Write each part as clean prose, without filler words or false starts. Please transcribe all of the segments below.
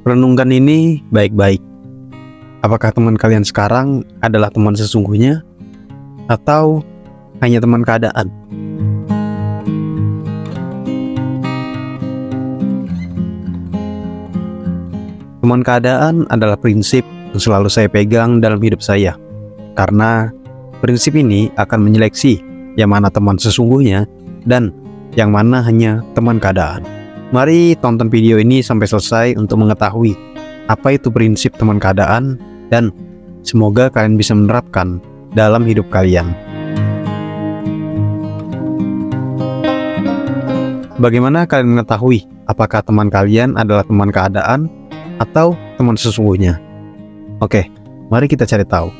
Renungkan ini baik-baik. Apakah teman kalian sekarang adalah teman sesungguhnya atau hanya teman keadaan? Teman keadaan adalah prinsip yang selalu saya pegang dalam hidup saya. Karena prinsip ini akan menyeleksi yang mana teman sesungguhnya dan yang mana hanya teman keadaan. Mari tonton video ini sampai selesai untuk mengetahui apa itu prinsip teman keadaan dan semoga kalian bisa menerapkan dalam hidup kalian. Bagaimana kalian mengetahui apakah teman kalian adalah teman keadaan atau teman sesungguhnya? Oke, mari kita cari tahu.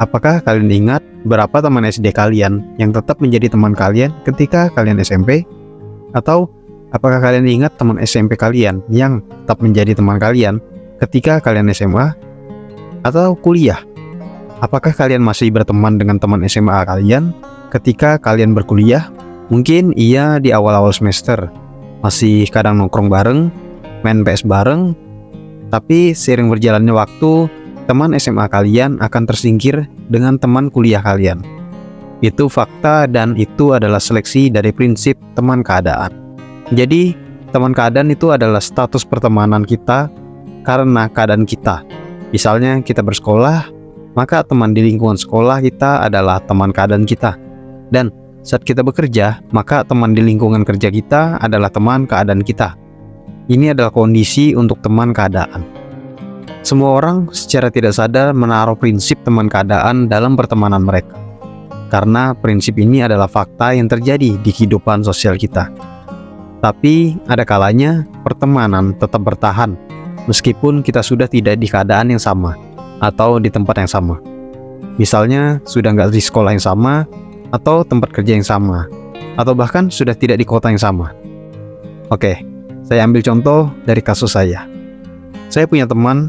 Apakah kalian ingat berapa teman SD kalian yang tetap menjadi teman kalian ketika kalian SMP? Atau apakah kalian ingat teman SMP kalian yang tetap menjadi teman kalian ketika kalian SMA atau kuliah? Apakah kalian masih berteman dengan teman SMA kalian ketika kalian berkuliah? Mungkin iya di awal-awal semester masih kadang nongkrong bareng, main PS bareng, tapi seiring berjalannya waktu, teman SMA kalian akan tersingkir dengan teman kuliah kalian. Itu fakta dan itu adalah seleksi dari prinsip teman keadaan. Jadi, teman keadaan itu adalah status pertemanan kita karena keadaan kita. Misalnya kita bersekolah, maka teman di lingkungan sekolah kita adalah teman keadaan kita. Dan saat kita bekerja, maka teman di lingkungan kerja kita adalah teman keadaan kita. Ini adalah kondisi untuk teman keadaan. Semua orang secara tidak sadar menaruh prinsip teman keadaan dalam pertemanan mereka. Karena prinsip ini adalah fakta yang terjadi di kehidupan sosial kita. Tapi ada kalanya pertemanan tetap bertahan meskipun kita sudah tidak di keadaan yang sama atau di tempat yang sama. Misalnya sudah nggak di sekolah yang sama atau tempat kerja yang sama, atau bahkan sudah tidak di kota yang sama. Oke, saya ambil contoh dari kasus saya. Saya punya teman,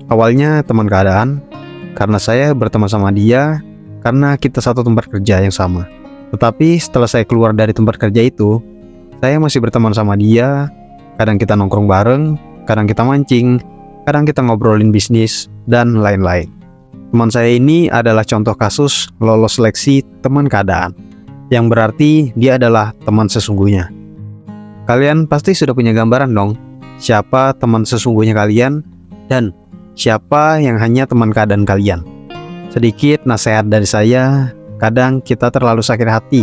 awalnya teman keadaan, karena saya berteman sama dia karena kita satu tempat kerja yang sama. Tetapi setelah saya keluar dari tempat kerja itu, saya masih berteman sama dia. Kadang kita nongkrong bareng, kadang kita mancing, kadang kita ngobrolin bisnis, dan lain-lain. Teman saya ini adalah contoh kasus lolos seleksi teman keadaan, yang berarti dia adalah teman sesungguhnya. Kalian pasti sudah punya gambaran dong, siapa teman sesungguhnya kalian, dan siapa yang hanya teman keadaan kalian. Sedikit nasihat dari saya, kadang kita terlalu sakit hati,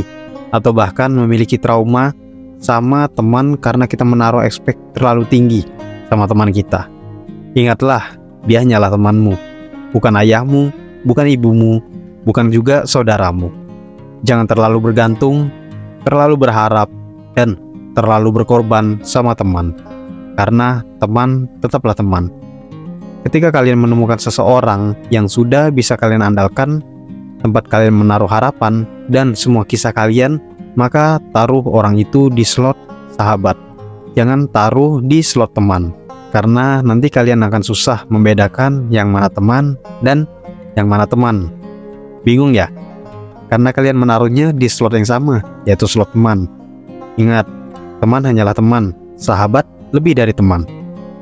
atau bahkan memiliki trauma sama teman karena kita menaruh ekspek terlalu tinggi sama teman kita. Ingatlah, dia hanyalah temanmu, bukan ayahmu, bukan ibumu, bukan juga saudaramu. Jangan terlalu bergantung, terlalu berharap, dan terlalu berkorban sama teman. Karena teman tetaplah teman. Ketika kalian menemukan seseorang yang sudah bisa kalian andalkan, tempat kalian menaruh harapan, dan semua kisah kalian, maka taruh orang itu di slot sahabat. Jangan taruh di slot teman, karena nanti kalian akan susah membedakan yang mana teman dan yang mana teman. Bingung ya? Karena kalian menaruhnya di slot yang sama, yaitu slot teman. Ingat, teman hanyalah teman, sahabat lebih dari teman.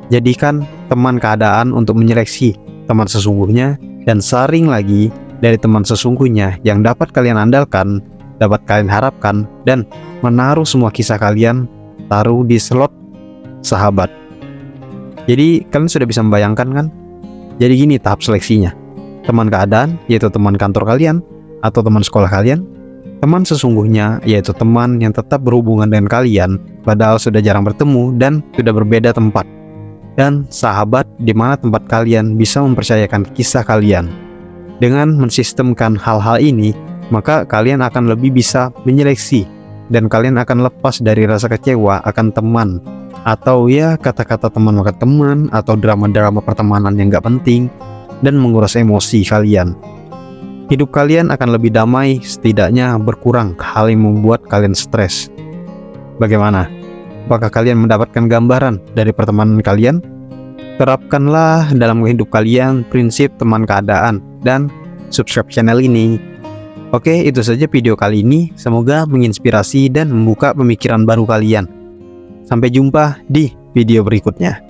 Jadikan teman keadaan untuk menyeleksi teman sesungguhnya, dan saring lagi dari teman sesungguhnya yang dapat kalian andalkan, dapat kalian harapkan, dan menaruh semua kisah kalian taruh di slot sahabat. Jadi kalian sudah bisa membayangkan kan? Jadi gini tahap seleksinya. Teman keadaan yaitu teman kantor kalian atau teman sekolah kalian. Teman sesungguhnya yaitu teman yang tetap berhubungan dengan kalian padahal sudah jarang bertemu dan sudah berbeda tempat. Dan sahabat di mana tempat kalian bisa mempercayakan kisah kalian. Dengan mensistemkan hal-hal ini, maka kalian akan lebih bisa menyeleksi dan kalian akan lepas dari rasa kecewa akan teman, atau ya kata-kata teman makan teman, atau drama-drama pertemanan yang gak penting dan menguras emosi kalian. Hidup kalian akan lebih damai, setidaknya berkurang hal yang membuat kalian stres. Bagaimana? Apakah kalian mendapatkan gambaran dari pertemanan kalian? Terapkanlah dalam hidup kalian prinsip teman keadaan dan subscribe channel ini. Oke, itu saja video kali ini. Semoga menginspirasi dan membuka pemikiran baru kalian. Sampai jumpa di video berikutnya.